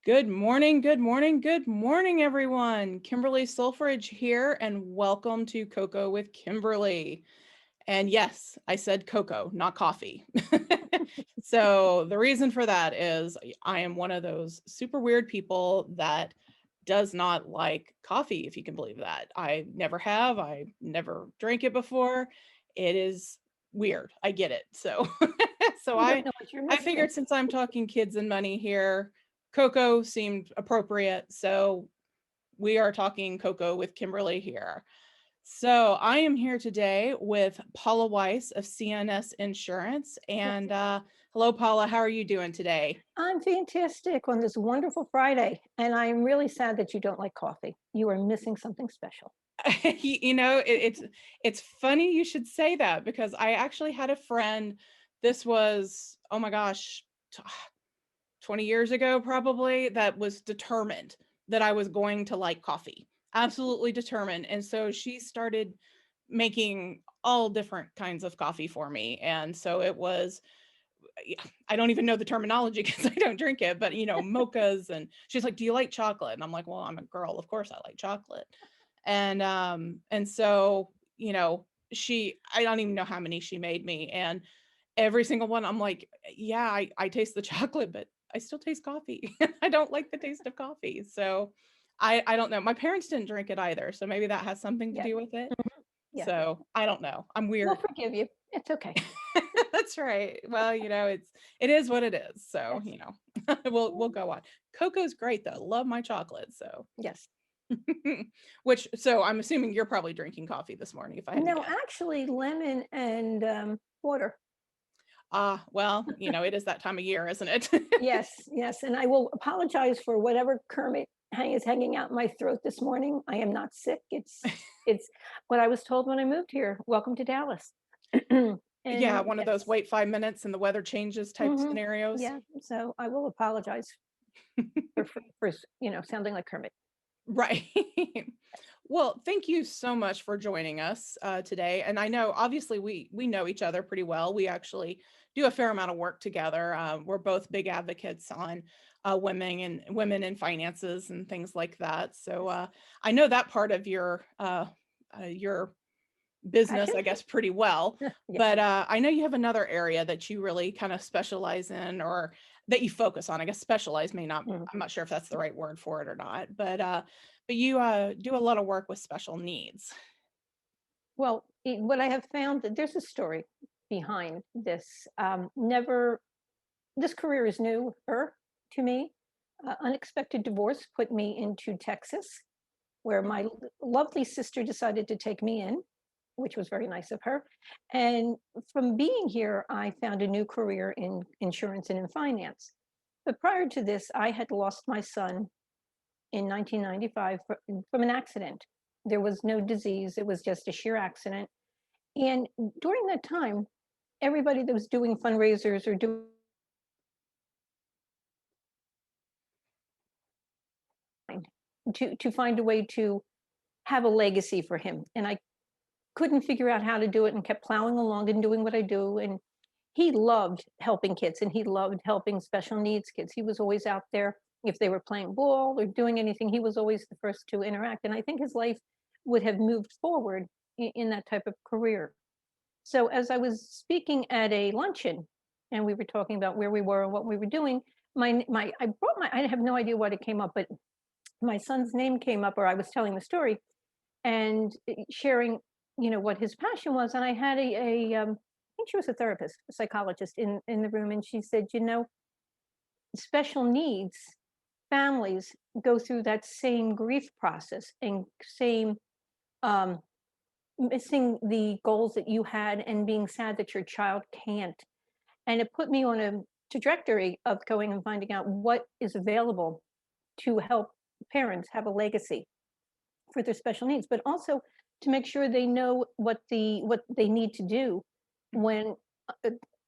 Good morning, good morning, good morning, everyone. Kimberly Sulfridge here, and welcome to Cocoa with Kimberly. And yes, I said cocoa, not coffee. So the reason for that is I am one of those super weird people that does not like coffee, if you can believe that. I never have, I never drank it before. It is weird. I get it. So so You I don't know what you're I missing. figured since I'm talking kids and money here, cocoa seemed appropriate. So we are talking cocoa with Kimberly here. So I am here today with Paula Weiss of CNS Insurance. Yes. And hello, Paula. How are you doing today? I'm fantastic on this wonderful Friday, and I'm really sad that you don't like coffee. You are missing something special. It's funny you should say that because I actually had a friend. This was, oh my gosh, 20 years ago, probably, that was determined that I was going to like coffee. Absolutely determined. And so she started making all different kinds of coffee for me. And so it was, I don't even know the terminology because I don't drink it, but mochas. And she's like, "Do you like chocolate?" And I'm like, "Well, I'm a girl. Of course I like chocolate." And so, I don't even know how many she made me. And every single one, I'm like, "Yeah, I taste the chocolate, but I still taste coffee. I don't like the taste of coffee." So I don't know. My parents didn't drink it either. So maybe that has something to Yeah. do with it. Mhm. Yeah. So I don't know. I'm We'll weird. forgive you. It's okay. That's right. Well, it is what it is. So, Yes. we'll go on. Cocoa's great though. Love my chocolate. So Yes. so I'm assuming you're probably drinking coffee this morning if I had to No, guess. actually, lemon and water. Ah, well, it is that time of year, isn't it? Yes, yes. And I will apologize for whatever is hanging out my throat this morning. I am not sick. It's what I was told when I moved here. Welcome to Dallas. Yeah, And one of those yes. wait 5 minutes and the weather changes type Hmm. scenarios. Yeah. So I will apologize for sounding like Kermit. Right. Well, thank you so much for joining us today. And I know obviously we know each other pretty well. We actually do a fair amount of work together. We're both big advocates on women in finances and things like that. So Yes. I know that part of your business, Passion? I guess, pretty well. Yes. But I know you have another area that you really kind of specialize in, or that you focus on. I guess specialize may not. Mhm. I'm not sure if that's the right word for it or not. But you do a lot of work with special needs. Well, what I have found that there's a story behind this. Never, this career is newer to me. Unexpected divorce put me into Texas, where my lovely sister decided to take me in, which was very nice of her. And from being here, I found a new career in insurance and in finance. But prior to this, I had lost my son in 1995 from an accident. There was no disease, it was just a sheer accident. And during that time, everybody that was doing fundraisers or doing to find a way to have a legacy for him. And I couldn't figure out how to do it and kept plowing along and doing what I do. And he loved helping kids and he loved helping special needs kids. He was always out there. If they were playing ball or doing anything, he was always the first to interact. And I think his life would have moved forward in that type of career. So as I was speaking at a luncheon and we were talking about where we were and what we were doing, I have no idea what it came up, but my son's name came up, or I was telling the story and sharing, what his passion was. And I had I think she was a therapist, a psychologist in the room, and she said, special needs families go through that same grief process and same um, missing the goals that you had and being sad that your child can't. And it put me on a trajectory of going and finding out what is available to help parents have a legacy for their special needs, but also to make sure they know what they need to do when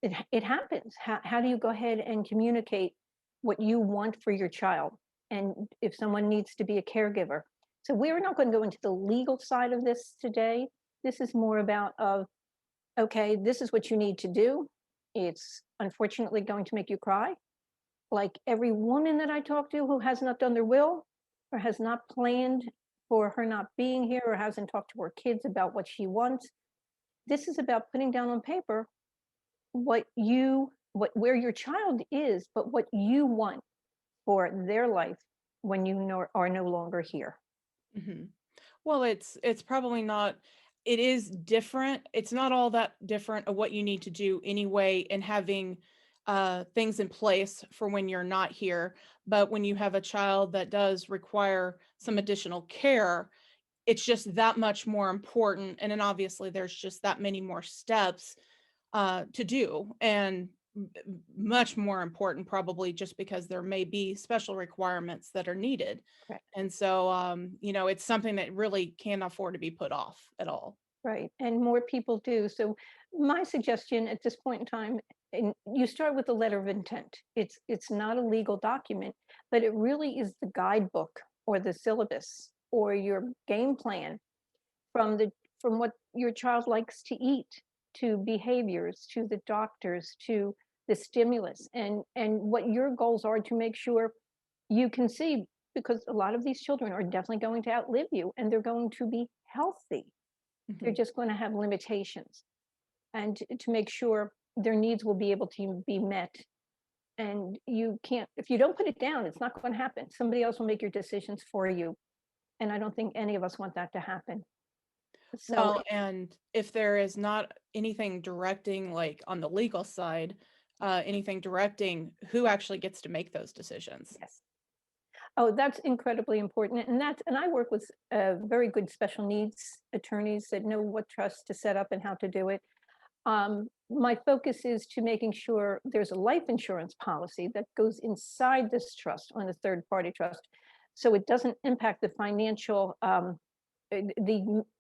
it happens. How do you go ahead and communicate what you want for your child, and if someone needs to be a caregiver? So we're not going to go into the legal side of this today. This is more about of okay, this is what you need to do. It's unfortunately going to make you cry, like every woman that I talk to who has not done their will or has not planned for her not being here or hasn't talked to her kids about what she wants. This is about putting down on paper what where your child is, but what you want for their life when you are no longer here. Mhm. Well, it's probably not, it is different. It's not all that different of what you need to do anyway and having things in place for when you're not here. But when you have a child that does require some additional care, it's just that much more important. And then obviously there's just that many more steps to do. And much more important probably just because there may be special requirements that are needed. Correct. And so, it's something that really can't afford to be put off at all. Right. And more people do. So my suggestion at this point in time, and you start with the letter of intent. It's not a legal document, but it really is the guidebook or the syllabus or your game plan from what your child likes to eat to behaviors to the doctors to the stimulus and what your goals are to make sure you can see, because a lot of these children are definitely going to outlive you and they're going to be healthy. They're Mhm. just going to have limitations, and to make sure their needs will be able to be met. And you can't, if you don't put it down, it's not going to happen. Somebody else will make your decisions for you, and I don't think any of us want that to happen. So Well, and if there is not anything directing, like on the legal side, anything directing who actually gets to make those decisions. yes. Oh, that's incredibly important, and I work with very good special needs attorneys that know what trust to set up and how to do it. My focus is to making sure there's a life insurance policy that goes inside this trust on a third party trust, so it doesn't impact the financial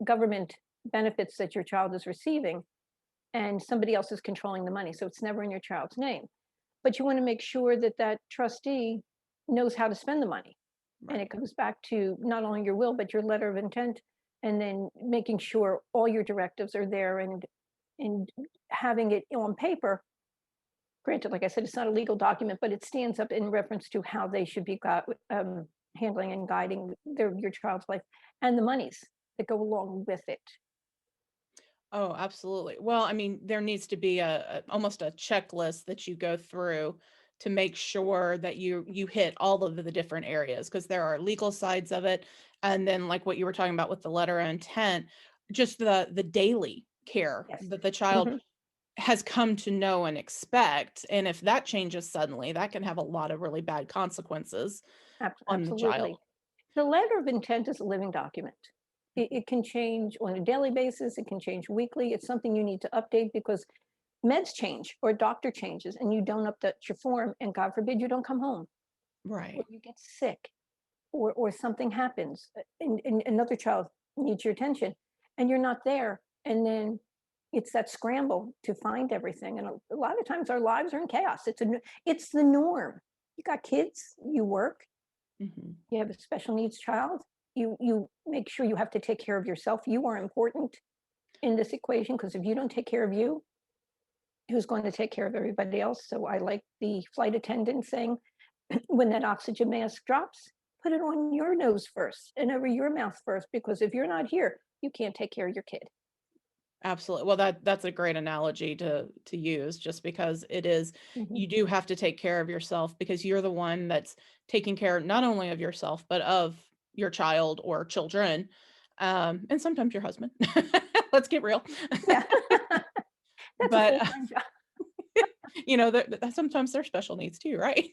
government benefits that your child is receiving, and somebody else is controlling the money, so it's never in your child's name. But you want to make sure that that trustee knows how to spend the money, and it Right. goes back to not only your will but your letter of intent, and then making sure all your directives are there, and having it on paper. Granted, like I said, it's not a legal document, but it stands up in reference to how they should be handling and guiding your child's life and the monies that go along with it. Oh, absolutely. Well, I mean, there needs to be almost a checklist that you go through to make sure that you hit all of the different areas because there are legal sides of it, and then like what you were talking about with the letter of intent, just the daily care Yes. that the child Hmm. has come to know and expect, and if that changes suddenly, that can have a lot of really bad consequences on the child. Absolutely. The letter of intent is a living document. Mhm. It can change on a daily basis. It can change weekly. It's something you need to update because meds change or doctor changes and you don't update your form, and God forbid you don't come home or Right. you get sick or something happens, and another child needs your attention and you're not there, and then it's that scramble to find everything, and a lot of times our lives are in chaos. It's the norm. You got kids, you work, Mhm. you have a special needs child, you make sure you have to take care of yourself. You are important in this equation because if you don't take care of you, who's going to take care of everybody else? So I like the flight attendant saying, when that oxygen mask drops, put it on your nose first and over your mouth first, because if you're not here, you can't take care of your kid. Absolutely. Well, that's a great analogy to use just because it is, Mhm. you do have to take care of yourself because you're the one that's taking care not only of yourself but of your child or children, and sometimes your husband. Let's get real. Yeah, that's a But full time job. sometimes they're special needs too, right?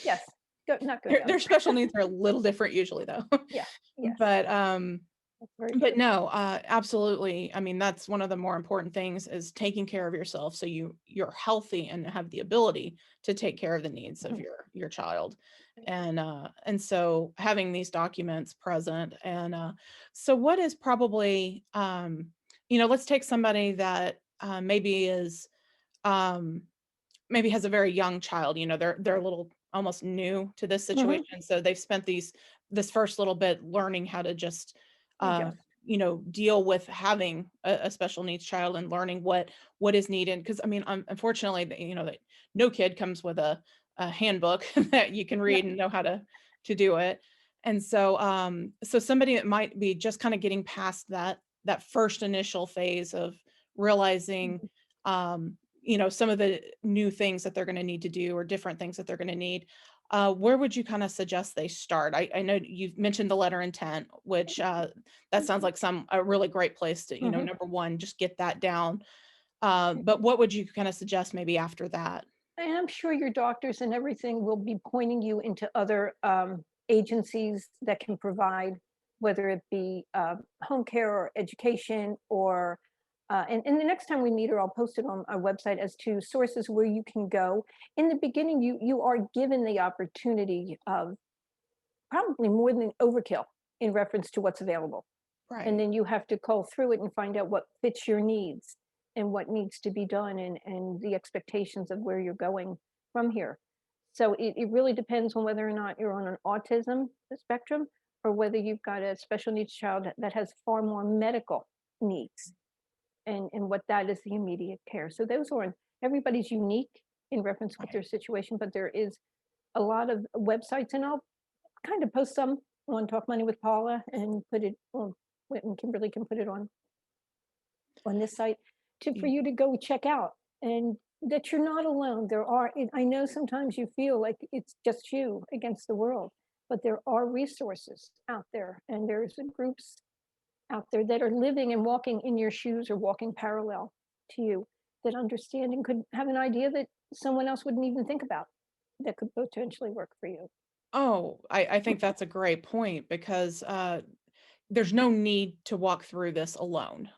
Yes, good, not good Their though. special needs are a little different usually though. Yeah, yes, But that's very But true. no, absolutely. I mean, that's one of the more important things is taking care of yourself so you're healthy and have the ability to take care of the needs of Mhm. your child. And so having these documents present and so what is probably let's take somebody that maybe is um maybe has a very young child, they're a little almost new to this Mhm. situation. So they've spent this first little bit learning how to just uh, Adjust. deal with having a special needs child and learning what is needed. Because I mean, unfortunately, that no kid comes with a handbook that you can Yep. read and know how to do it. And so so somebody that might be just kind of getting past that first initial phase of realizing Mhm. some of the new things that they're going to need to do or different things that they're going to need, where would you kind of suggest they start? I know you've mentioned the letter intent, which that sounds like a really great place to, Mhm. number one, just get that down. But Mhm. what would you kind of suggest maybe after that? And I'm sure your doctors and everything will be pointing you into other agencies that can provide, whether it be home care or education, or and the next time we meet her, I'll post it on our website as to sources where you can go. In the beginning, you are given the opportunity of probably more than overkill in reference to what's available. And Right. then you have to cull through it and find out what fits your needs and what needs to be done, and the expectations of where you're going from here. So it really depends on whether or not you're on an autism spectrum, or whether you've got a special needs child that has far more medical needs, and what that is the immediate care. So those are, everybody's unique in reference with Right. their situation, but there is a lot of websites, and I'll kind of post some on Talk Money with Paula and put it on, and Kimberly can put it on this site to, for Y- you to go check out, and that you're not alone. There are, I know sometimes you feel like it's just you against the world, but there are resources out there, and there's groups out there that are living and walking in your shoes or walking parallel to you, that understand and could have an idea that someone else wouldn't even think about, that could potentially work for you. Oh, I think that's a great point because there's no need to walk through this alone.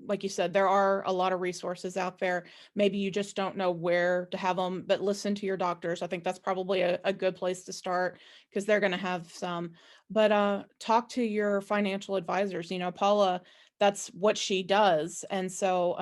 Like you said, there are a lot of resources out there. Maybe you just don't know where to have them, but listen to your doctors. I think that's probably a good place to start because they're going to have some. But talk to your financial advisors. Paula, that's what she does. And so,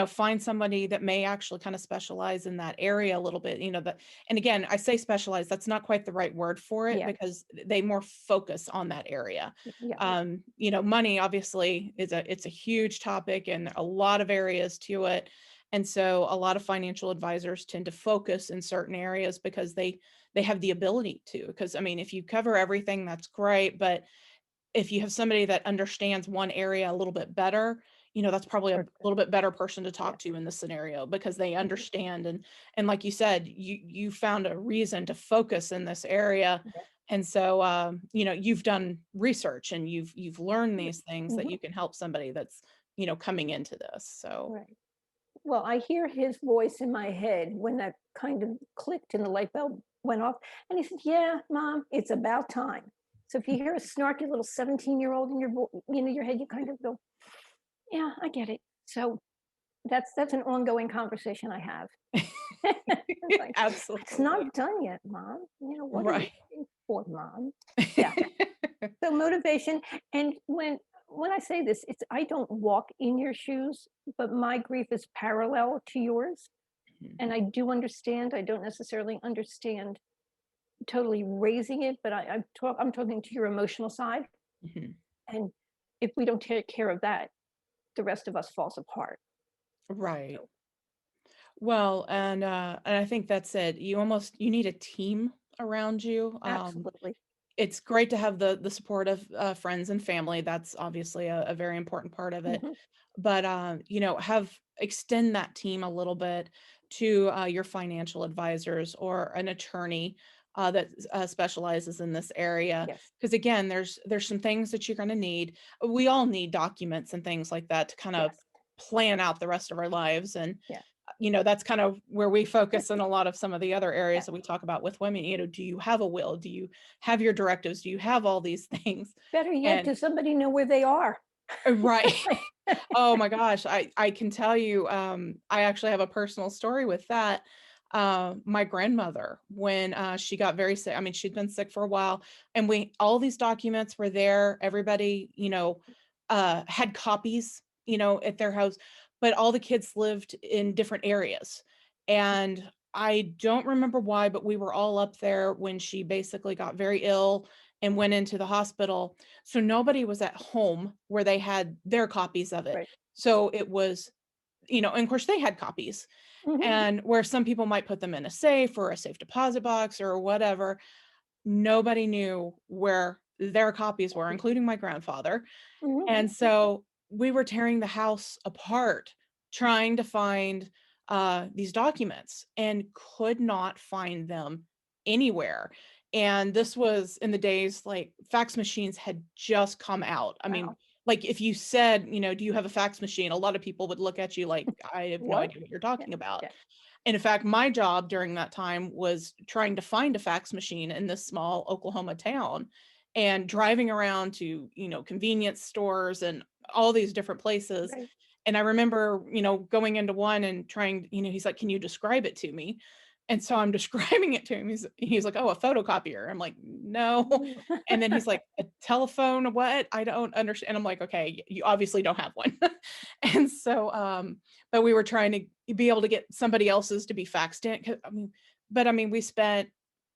find somebody that may actually kind of specialize in that area a little bit. And again, I say specialize, that's not quite the right word for it Yeah, because they more focus on that area. yeah, Money obviously it's a huge topic and a lot of areas to it. And so a lot of financial advisors tend to focus in certain areas because they have the ability to. Because I mean, if you cover everything, that's great. But if you have somebody that understands one area a little bit better, that's probably a or little bit better person to yeah. talk to in this scenario because they Mhm. understand. And like you said, you found a reason to focus in this area. Yeah. And so you've done research and you've learned Yeah. these things that Mhm. you can help somebody that's coming into this. So Right. Well, I hear his voice in my head when that kind of clicked and the light bulb went off. And he said, "Yeah, Mom, it's about time." So if you hear a snarky little 17-year-old in your head, you kind of go, "Yeah, I get it." So that's an ongoing conversation I have. It's like, "It's absolutely. not done yet, Mom. What are you Right. waiting for, Mom?" Yeah. So motivation, and when I say this, it's, I don't walk in your shoes, but my grief is parallel to yours, Mhm, and I do understand. I don't necessarily understand totally raising it, but I'm talking to your emotional side, mhm. and if we don't take care of that, the rest of us falls apart. Right. So Well, and I think that's it. You need a team around you. absolutely. It's great to have the support of friends and family. That's obviously a very important part of it. Mhm. But have extend that team a little bit to your financial advisors or an attorney that specializes in this area. Yes. Because again, there's some things that you're going to need. We all need documents and things like that to kind of Yes. plan out the rest of our lives. And Yeah. that's kind of where we focus in a lot of some of the other Yeah. areas that we talk about with women. Do you have a will? Do you have your directives? Do you have all these things? Better yet, And does somebody know where they are? right. Oh my gosh, I can tell you, I actually have a personal story with that. My grandmother, when she got very sick, I mean, she'd been sick for a while, and we all these documents were there. Everybody, had copies, at their house, but all the kids lived in different areas. And I don't remember why, but we were all up there when she basically got very ill and went into the hospital, so nobody was at home where they had their copies of it. Right. So it was and of course they had copies, Mhm. and where some people might put them in a safe or a safe deposit box or whatever, nobody knew where their copies were, including my grandfather. Mhm. And so we were tearing the house apart trying to find these documents and could not find them anywhere. And this was in the days like fax machines had just come out. I mean, Wow. like if you said, do you have a fax machine? A lot of people would look at you like, I have no What? idea what you're Yeah. talking about. Yeah. And in fact, my job during that time was trying to find a fax machine in this small Oklahoma town and driving around to, convenience stores and all these different places. Right. And I remember, going into one and trying, he's like, "Can you describe it to me?" And so I'm describing it to him. He's like, "Oh, a photocopier." I'm like, "No." Mm. And then he's like, "A telephone? What? I don't understand." I'm like, "Okay, you obviously don't have one." And so, but we were trying to be able to get somebody else's to be faxed in. I mean, we spent,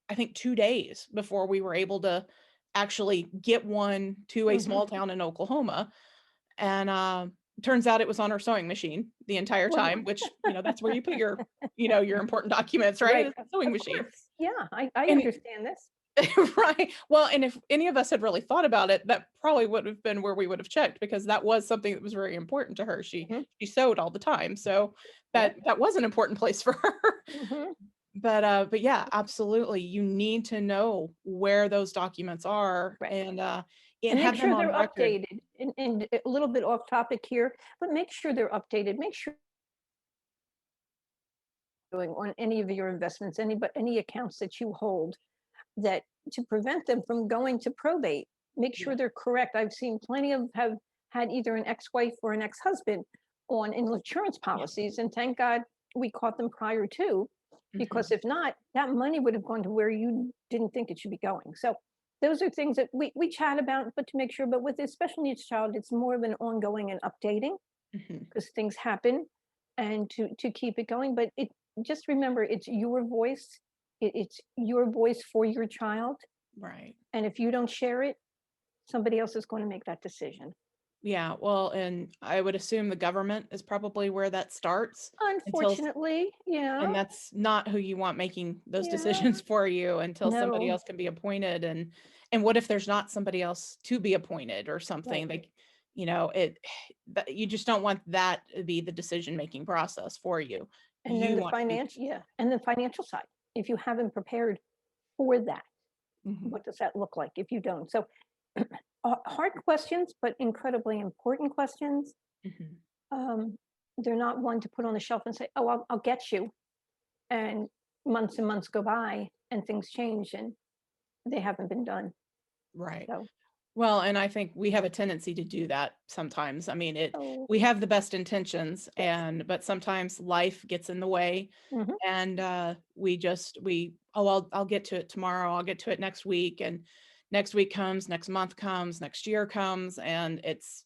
I think, 2 days before we were able to actually get one to a Mhm. small town in Oklahoma. And turns out it was on our sewing machine the entire Well, time, which, that's where you put your important documents, right? right. It's a sewing Of machine. course. Yeah, I And understand this. right. Well, and if any of us had really thought about it, that probably would have been where we would have checked because that was something that was very important to her. She Mhm. she sewed all the time. So Yep. that was an important place for her. Mhm. But yeah, absolutely. You need to know where those documents are Right. and And make have them sure on they're record. updated. And a little bit off topic here, but make sure they're updated. Make sure doing on any of your investments, any accounts that you hold, that to prevent them from going to probate, make Yeah. sure they're correct. I've seen plenty of have had either an ex-wife or an ex-husband on insurance Yeah. policies, and thank God we caught them prior to, because Mhm. if not, that money would have gone to where you didn't think it should be going. So those are things that we chat about, but to make sure. But with a special needs child, it's more of an ongoing and updating Mhm. because things happen, and to keep it going. But it just remember, it's your voice. It's your voice for your child, Right. and if you don't share it, somebody else is going to make that decision. Yeah, well, and I would assume the government is probably where that starts until Unfortunately, yeah, and that's not who you want making those yeah, decisions for you until somebody no, else can be appointed, and what if there's not somebody else to be appointed or right. something, like, it that you just don't want that to be the decision-making process for you. And then You the want to be. financial, yeah, and the financial side. If you haven't prepared for that, Mhm, what does that look like if you don't? So hard questions, but incredibly important questions. mhm. Um, they're not one to put on the shelf and say, "Oh, I'll get you," and months go by and things change and they haven't been done. Right. So, Well, and I think we have a tendency to do that sometimes. I mean, oh, we have the best intentions yes. but sometimes life gets in the way Mhm. and oh, I'll get to it tomorrow. I'll get to it next week and next week comes, next month comes, next year comes and it's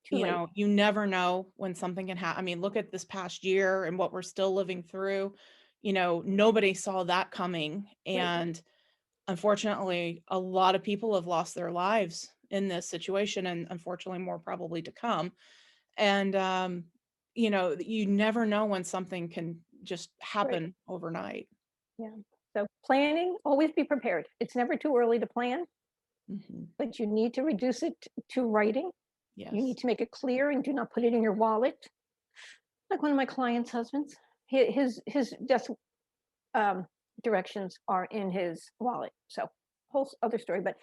Too late. you never know when something can happen. I mean, look at this past year and what we're still living through. Nobody saw that coming Right. and unfortunately, a lot of people have lost their lives in this situation, and unfortunately, more probably to come. And, you never know when something can just Right. happen overnight. Yeah. So planning, always be prepared. It's never too early to plan, Mhm. but you need to reduce it to writing. You need Yes. to make it clear and do not put it in your wallet. Like one of my clients' husbands, his desk um, directions are in his wallet. So whole other story. But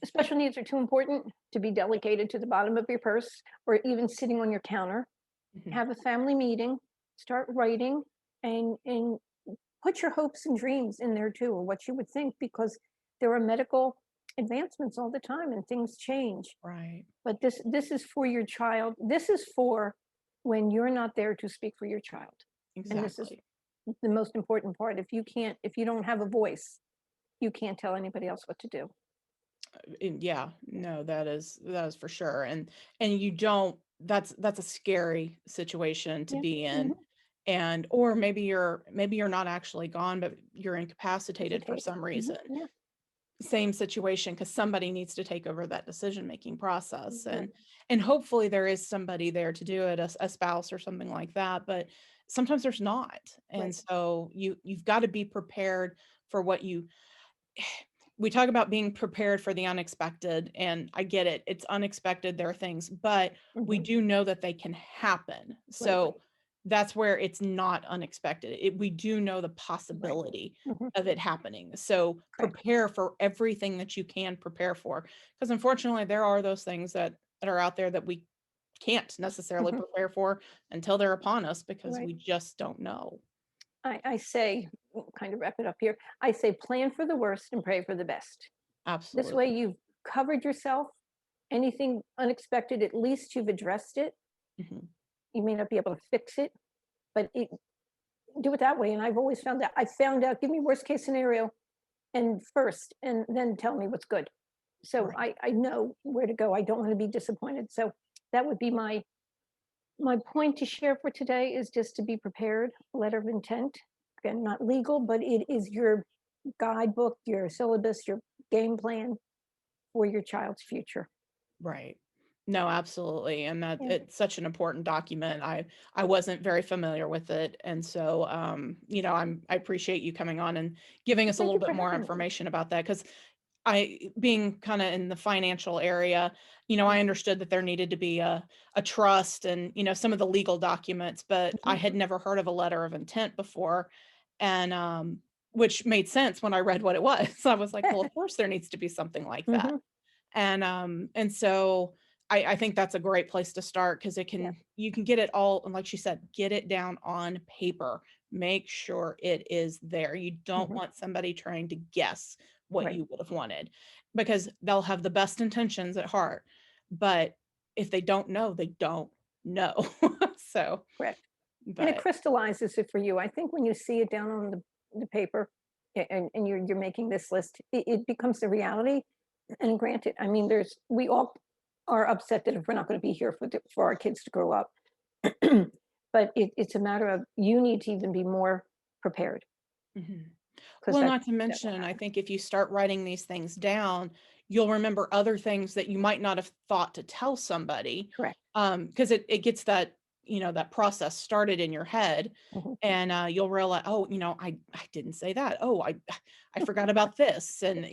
special needs are too important to be delegated to the bottom of your purse or even sitting on your counter. Mhm. Have a family meeting, start writing, and put your hopes and dreams in there too, or what you would think, because there are medical advancements all the time and things change. Right. But this is for your child. This is for when you're not there to speak for your child. And this is Exactly. the most important part. If you don't have a voice, you can't tell anybody else what to do. And yeah, no, that is for sure. And you don't that's a scary situation to Yeah. be in. Mhm. And or maybe you're not actually gone, but you're incapacitated for Hesitate. some Mhm. reason. Yeah. same situation, because somebody needs to take over that decision making process, Right. and hopefully there is somebody there to do it, a spouse or something like that, but sometimes there's not. And Right. so you've got to be prepared for what you we talk about being prepared for the unexpected, and I get it. It's unexpected, there are things, but we Hmm. do know that they can happen. Right. So that's where it's not unexpected. We do know the Right. possibility Hmm. of it happening. So Correct. prepare for everything that you can prepare for. Because unfortunately, there are those things that are out there that we can't necessarily Hmm. prepare for until they're upon us, because Right. we just don't know. I say, kind of wrap it up here. I say, plan for the worst and pray for the best. This way, Absolutely. you've covered yourself. Anything unexpected, at least you've addressed it. Mhm. You may not be able to fix it, but do it that way. And I've always found that I found out, give me worst case scenario and first, and then tell me what's good. So Right. I know where to go. I don't want to be disappointed. So that would be my point to share for today is just to be prepared, letter of intent. Again, not legal, but it is your guidebook, your syllabus, your game plan for your child's future. Right. No, absolutely. And that Yeah. it's such an important document. I wasn't very familiar with it. And so I appreciate you coming on and giving us a Thank little you bit for more having me. information about that, cuz I being kind of in the financial area, I Mhm, understood that there needed to be a trust and, some of the legal documents, but I mhm. had never heard of a letter of intent before. And which made sense when I read what it was. I was like, well, of course there needs to be something like that. Mhm. And so I think that's a great place to start, because Yeah. you can get it all, and like she said, get it down on paper. Make sure it is there. You don't Mhm. want somebody trying to guess what Right. you would have wanted, because they'll have the best intentions at heart. But if they don't know, they don't know. So, Correct. And it but crystallizes it for you. I think when you see it down on the paper and you're making this list, it becomes the reality. And granted, I mean, we all are upset that if we're not going to be here for our kids to grow up. But it's a matter of you need to even be more prepared mhm. because Well, not to that will mention, I happen. think if you start writing these things down, you'll remember other things that you might not have thought to tell somebody, Correct. because it gets that process started in your head, Mhm. and you'll realize, oh, I didn't say that. Oh, I forgot about this, and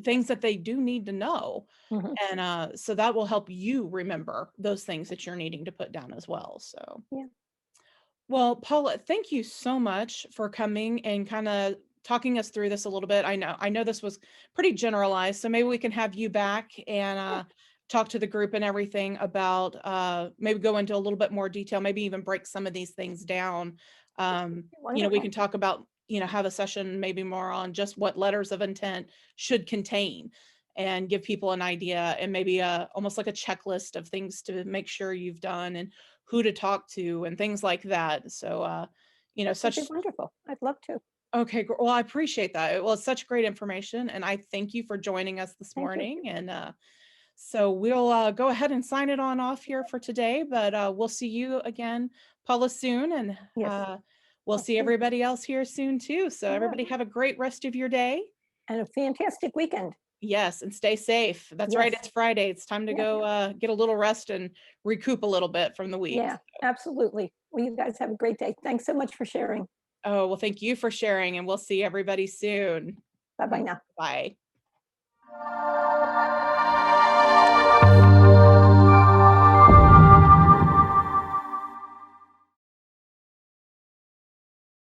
things that they do need to know, Mhm. and so that will help you remember those things that you're needing to put down as well. So. Yeah. Well, Paula, thank you so much for coming and kind of talking us through this a little bit. I know this was pretty generalized, so maybe we can have you back and Sure. talk to the group and everything about maybe go into a little bit more detail, maybe even break some of these things down. We Wonderful. can talk about, have a session maybe more on just what letters of intent should contain, and give people an idea, and maybe almost like a checklist of things to make sure you've done, and who to talk to and things like that. So, That'd be such wonderful. I'd love to. okay. Well, I appreciate that. Well, it's such great information, and I thank you for joining us this Thank you. morning. And so we'll go ahead and sign it on off here for today, but we'll see you again, Paula, soon, and Yes. we'll I'll see see you. everybody else here soon too. So All right. everybody have a great rest of your day. And a fantastic weekend. Yes, and stay safe. That's right. Yes. It's Friday. It's time to Yeah. go get a little rest and recoup a little bit from the week. Yeah. Absolutely. Well, you guys have a great day. Thanks so much for sharing. Oh, well, thank you for sharing, and we'll see everybody soon. Bye bye now. Bye.